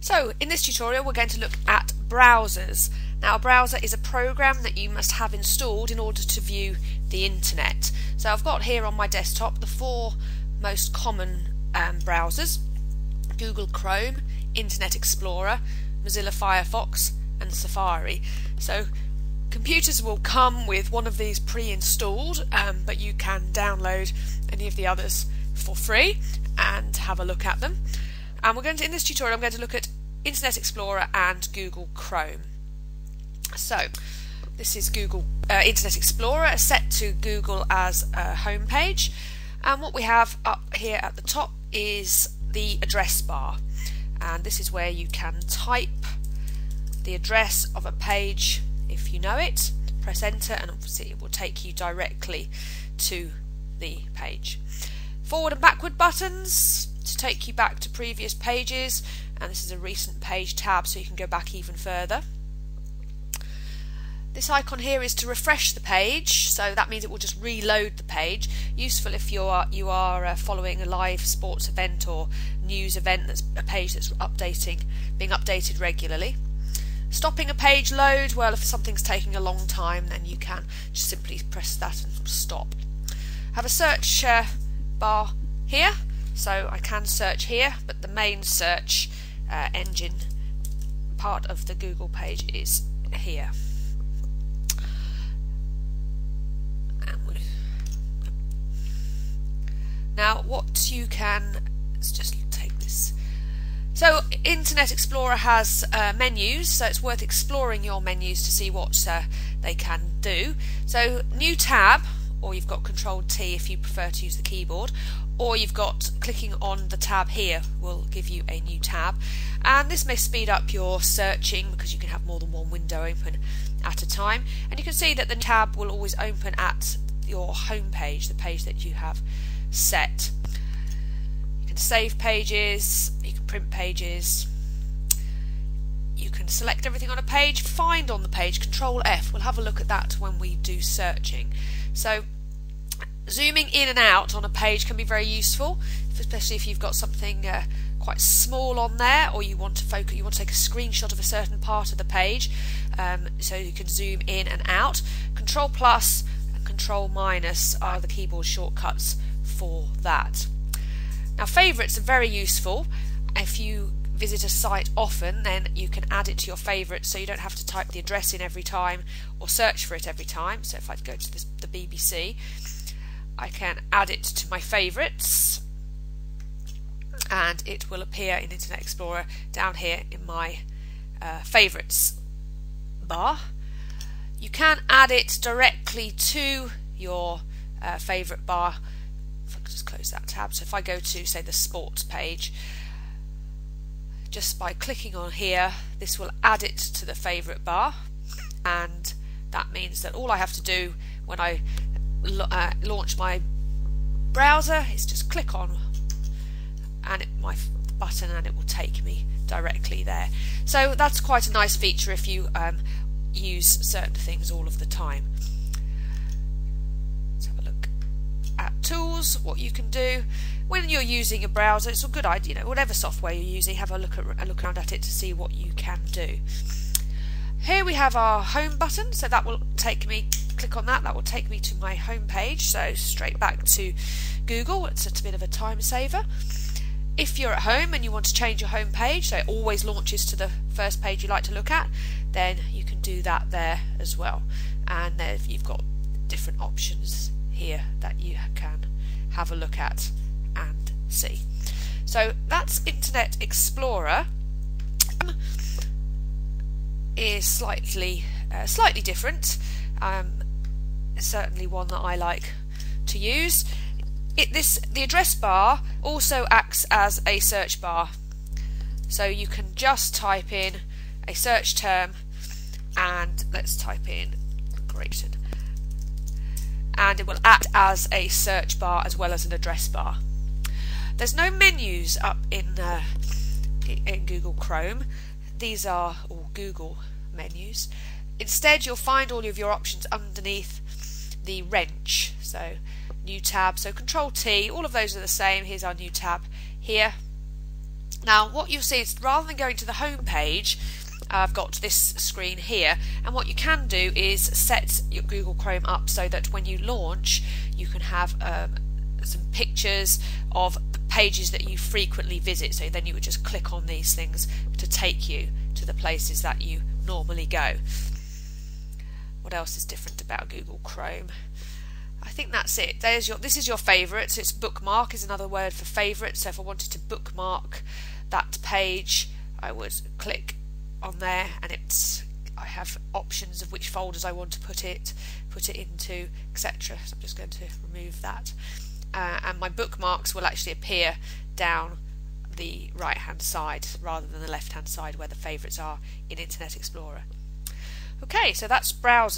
So in this tutorial we're going to look at browsers. Now a browser is a program that you must have installed in order to view the internet. So I've got here on my desktop the four most common browsers: Google Chrome, Internet Explorer, Mozilla Firefox and Safari. So computers will come with one of these pre-installed, but you can download any of the others for free and have a look at them. And in this tutorial I'm going to look at Internet Explorer and Google Chrome. So this is Internet Explorer set to Google as a home page, and what we have up here at the top is the address bar, and this is where you can type the address of a page if you know it, press enter, and obviously it will take you directly to the page. Forward and backward buttons to take you back to previous pages, and this is a recent page tab so you can go back even further. This icon here is to refresh the page, so that means it will just reload the page. Useful if you are following a live sports event or news event, that's a page that's being updated regularly. Stopping a page load, well, if something's taking a long time then you can just simply press that and stop. Have a search bar here, so I can search here, but the main search engine part of the Google page is here. Now what you can, let's just take this. So Internet Explorer has menus, so it's worth exploring your menus to see what they can do. So new tab, or you've got Control T if you prefer to use the keyboard, or you've got clicking on the tab here will give you a new tab, and this may speed up your searching because you can have more than one window open at a time. And you can see that the tab will always open at your home page, the page that you have set. You can save pages, you can print pages, you can select everything on a page, find on the page, Control F. We'll have a look at that when we do searching. So zooming in and out on a page can be very useful, especially if you've got something quite small on there, or you want to take a screenshot of a certain part of the page, so you can zoom in and out. Control plus and Control minus are the keyboard shortcuts for that. Now favourites are very useful. If you visit a site often, then you can add it to your favourites, so you don't have to type the address in every time or search for it every time. So if I go to the BBC, I can add it to my favourites and it will appear in Internet Explorer down here in my favourites bar. You can add it directly to your favourite bar. If I could just close that tab. So if I go to, say, the sports page, just by clicking on here, this will add it to the favourite bar, and that means that all I have to do when I launch my browser is just click on my button and it will take me directly there. So that's quite a nice feature if you use certain things all of the time. Let's have a look at tools, what you can do when you're using a browser. It's a good idea, whatever software you're using, have a look around at it to see what you can do. Here we have our home button, so that will take me, click on that will take me to my home page, so straight back to Google. It's a bit of a time saver. If you're at home and you want to change your home page, so it always launches to the first page you like to look at, then you can do that there as well. And there you've got different options here that you can have a look at and see. So that's Internet Explorer. Is slightly different. Certainly one that I like to use. The address bar also acts as a search bar, so you can just type in a search term, and let's type in Grayson, and it will act as a search bar as well as an address bar. There's no menus up in Google Chrome. These are all Google menus. Instead you'll find all of your options underneath the wrench. So new tab, so Control T, all of those are the same. Here's our new tab here. Now what you'll see is rather than going to the home page, I've got this screen here, and what you can do is set your Google Chrome up so that when you launch you can have some pictures of the pages that you frequently visit, so then you would just click on these things to take you to the places that you normally go. What else is different about Google Chrome? I think that's it. This is your favourites. It's bookmark is another word for favourite. So if I wanted to bookmark that page, I would click on there, and I have options of which folders I want to put it into, etc. So I'm just going to remove that, and my bookmarks will actually appear down the right hand side rather than the left hand side where the favourites are in Internet Explorer. Okay, so that's browser.